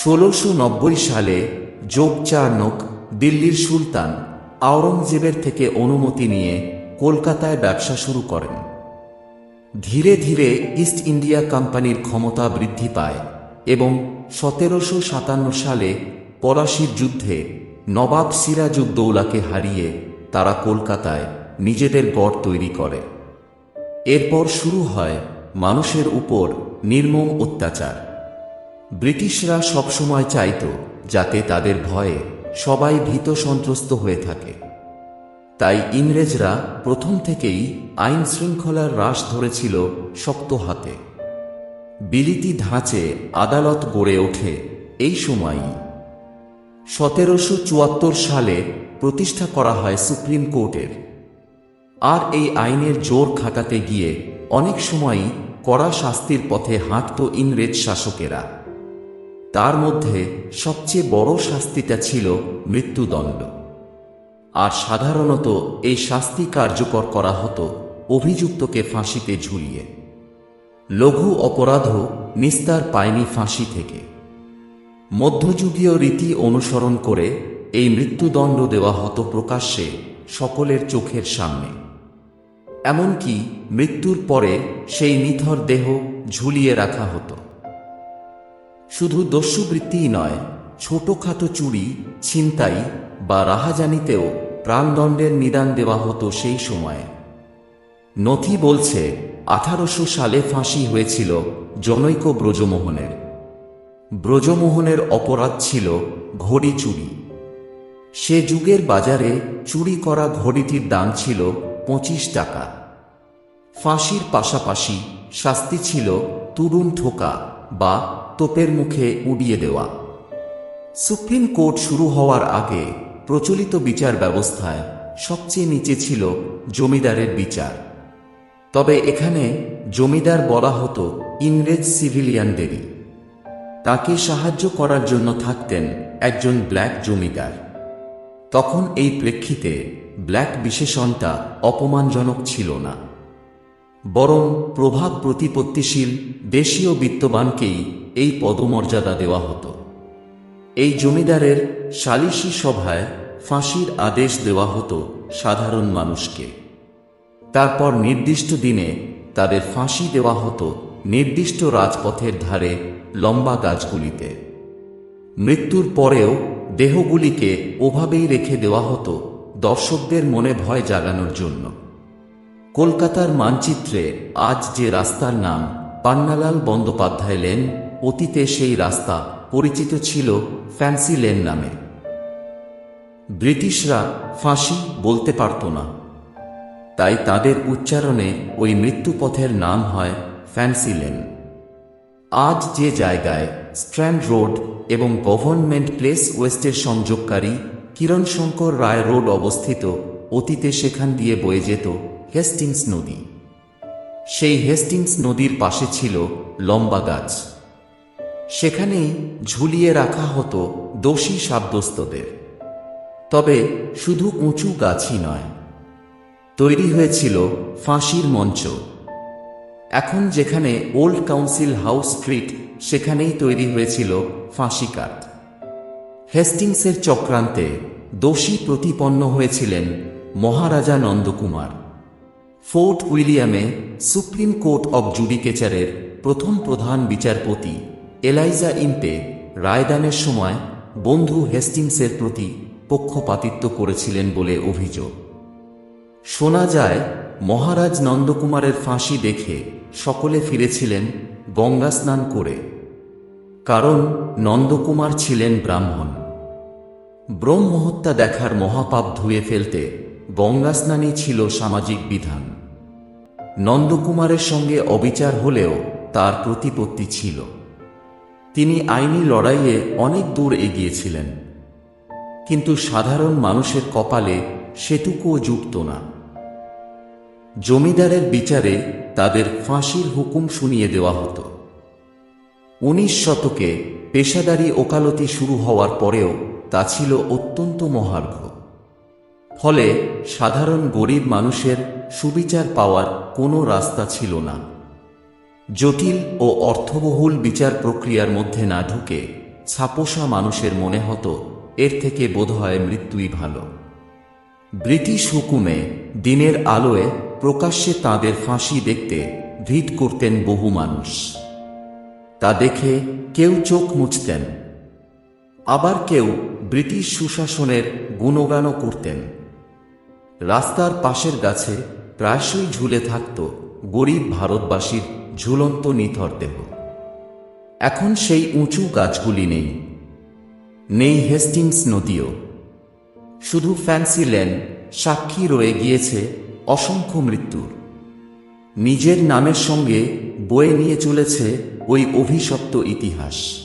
1690 সালে যোগচার্ণক দিল্লির সুলতান আওরঙ্গজেবের থেকে অনুমতি নিয়ে কলকাতায় ব্যবসা শুরু করেন। ধীরে ধীরে ইস্ট ইন্ডিয়া কোম্পানির ক্ষমতা বৃদ্ধি পায় এবং 1757 সালে পলাশীর যুদ্ধে নবাব সিরাজউদ্দৌলাকে হারিয়ে তারা কলকাতায় নিজেদের গড় তৈরি করে। এরপর শুরু হয় মানুষের উপর নির্মম অত্যাচার। ব্রিটিশরা সবসময় চাইত যাতে তাদের ভয়ে সবাই ভীত সন্ত্রস্ত হয়ে থাকে। তাই ইংরেজরা প্রথম থেকেই আইন শৃঙ্খলার রাশ ধরেছিল শক্ত হাতে। বিলিতি ধাঁচে আদালত গড়ে ওঠে এই সময়ই। 1774 সালে প্রতিষ্ঠা করা হয় সুপ্রিম কোর্টের। আর এই আইনের জোর খাটাতে গিয়ে অনেক সময়ই কড়া শাস্তির পথে হাঁটত ইংরেজ শাসকেরা। তার মধ্যে সবচেয়ে বড় শাস্তিটা ছিল মৃত্যুদণ্ড। আর সাধারণত এই শাস্তি কার্যকর করা হতো অভিযুক্তকে ফাঁসিতে ঝুলিয়ে। লঘু অপরাধও নিস্তার পায়নি ফাঁসি থেকে। মধ্যযুগীয় রীতি অনুসরণ করে এই মৃত্যুদণ্ড দেওয়া হতো প্রকাশ্যে সকলের চোখের সামনে। এমনকি মৃত্যুর পরে সেই নিথর দেহ ঝুলিয়ে রাখা হতো। শুধু দস্যুবৃত্তিই নয়, ছোটখাটো চুরি, ছিনতাই বা রাহাজানিতেও প্রাণদণ্ডের নিদান দেওয়া হতো সেই সময়ে। নথি বলছে 1800 সালে ফাঁসি হয়েছিল জনৈক ব্রজমোহনের। ব্রজমোহনের অপরাধ ছিল ঘড়ি চুরি। সে যুগের বাজারে চুরি করা ঘড়িটির দাম ছিল 25 টাকা। ফাঁসির পাশাপাশি শাস্তি ছিল তুরুন ঠোকা বা তোপের মুখে উড়িয়ে দেওয়া। সুপ্রিম কোর্ট শুরু হওয়ার আগে প্রচলিত বিচার ব্যবস্থায় সবচেয়ে নিচে ছিল জমিদারের বিচার। তবে এখানে জমিদার বলা হতো ইংরেজ সিভিলিয়ানদেরই। তাকে সাহায্য করার জন্য থাকতেন একজন ব্ল্যাক জমিদার। তখন এই প্রেক্ষিতে ব্ল্যাক বিশেষণটা অপমানজনক ছিল না, বরং প্রভাব প্রতিপত্তিশীল দেশীয় বিত্তবানকেই এই পদমর্যাদা দেওয়া হতো। এই জমিদারের সালিশি সভায় ফাঁসির আদেশ দেওয়া হতো সাধারণ মানুষকে। তারপর নির্দিষ্ট দিনে তাদের ফাঁসি দেওয়া হতো নির্দিষ্ট রাজপথের ধারে লম্বা গাছগুলিতে। মৃত্যুর পরেও দেহগুলিকে ওভাবেই রেখে দেওয়া হতো দর্শকদের মনে ভয় জাগানোর জন্য। কলকাতার মানচিত্রে আজ যে রাস্তার নাম পান্নালাল বন্দ্যোপাধ্যায় লেন, অতীতে সেই রাস্তা পরিচিত ছিল ফ্যান্সি লেন নামে। ব্রিটিশরা ফাঁসি বলতে পারত না, তাই তাদের উচ্চারণে ওই মৃত্যুপথের নাম হয় ফ্যান্সি লেন। আজ যে জায়গায় স্ট্র্যান্ড রোড এবং গভর্নমেন্ট প্লেস ওয়েস্টের সংযোগকারী কিরণশঙ্কর রায় রোড অবস্থিত, অতীতে সেখান দিয়ে বয়ে যেত হেস্টিংস নদী। সেই হেস্টিংস নদীর পাশে ছিল লম্বা গাছ। সেখানেই ঝুলিয়ে রাখা হতো দোষী সাব্যস্তদের। তবে শুধু উঁচু গাছই নয়, তৈরি হয়েছিল ফাঁসির মঞ্চ। এখন যেখানে ওল্ড কাউন্সিল হাউস স্ট্রিট, সেখানেই তৈরি হয়েছিল ফাঁসি কাঠ। হেস্টিংসের চক্রান্তে দোষী প্রতিপন্ন হয়েছিলেন মহারাজা নন্দকুমার। ফোর্ট উইলিয়ামে সুপ্রিম কোর্ট অব জুডিকেচারের প্রথম প্রধান বিচারপতি এলাইজা ইম্পে রায়দানের সময় বন্ধু হেস্টিংসের প্রতি পক্ষপাতিত্ব করেছিলেন বলে অভিযোগ। শোনা যায় মহারাজ নন্দকুমারের ফাঁসি দেখে সকলে ফিরেছিলেন গঙ্গা স্নান করে, কারণ নন্দকুমার ছিলেন ব্রাহ্মণ। ব্রহ্মহত্যা দেখার মহাপাপ ধুয়ে ফেলতে গঙ্গা স্নানই ছিল সামাজিক বিধান। নন্দকুমারের সঙ্গে অবিচার হলেও তার প্রতিপত্তি ছিল। তিনি আইনি লড়াইয়ে অনেক দূর এগিয়েছিলেন, কিন্তু সাধারণ মানুষের কপালে সেটুকুও জুটত না। জমিদারের বিচারে তাদের ফাঁসির হুকুম শুনিয়ে দেওয়া হতো। 19 শতকে পেশাদারি ওকালতি শুরু হওয়ার পরেও তা ছিল অত্যন্ত মহার্ঘ। ফলে সাধারণ গরিব মানুষের সুবিচার পাওয়ার কোনো রাস্তা ছিল না। জটিল ও অর্থবহুল বিচার প্রক্রিয়ার মধ্যে না ঢুকে ছাপোষা মানুষের মনে হতো এর থেকে বোধহয় মৃত্যুই ভালো। ব্রিটিশ হুকুমে দিনের আলোয় প্রকাশ্যে তাদের ফাঁসি দেখতে ভিড় করতেন বহু মানুষ। তা দেখে কেউ চোখ মুছতেন, আবার কেউ ব্রিটিশ সুশাসনের গুণগানও করতেন। রাস্তার পাশের গাছে প্রায়শই ঝুলে থাকত গরিব ভারতবাসীর ঝুলন্ত নিথর দেহ। এখন সেই উঁচু গাছগুলি নেই, নেই হেস্টিংস নদীও, শুধু ফ্যান্সি লেন সাক্ষী রয়ে গিয়েছে অসংখ্য মৃত্যুর। নিজের নামের সঙ্গে বয়ে নিয়ে চলেছে ওই অভিশপ্ত ইতিহাস।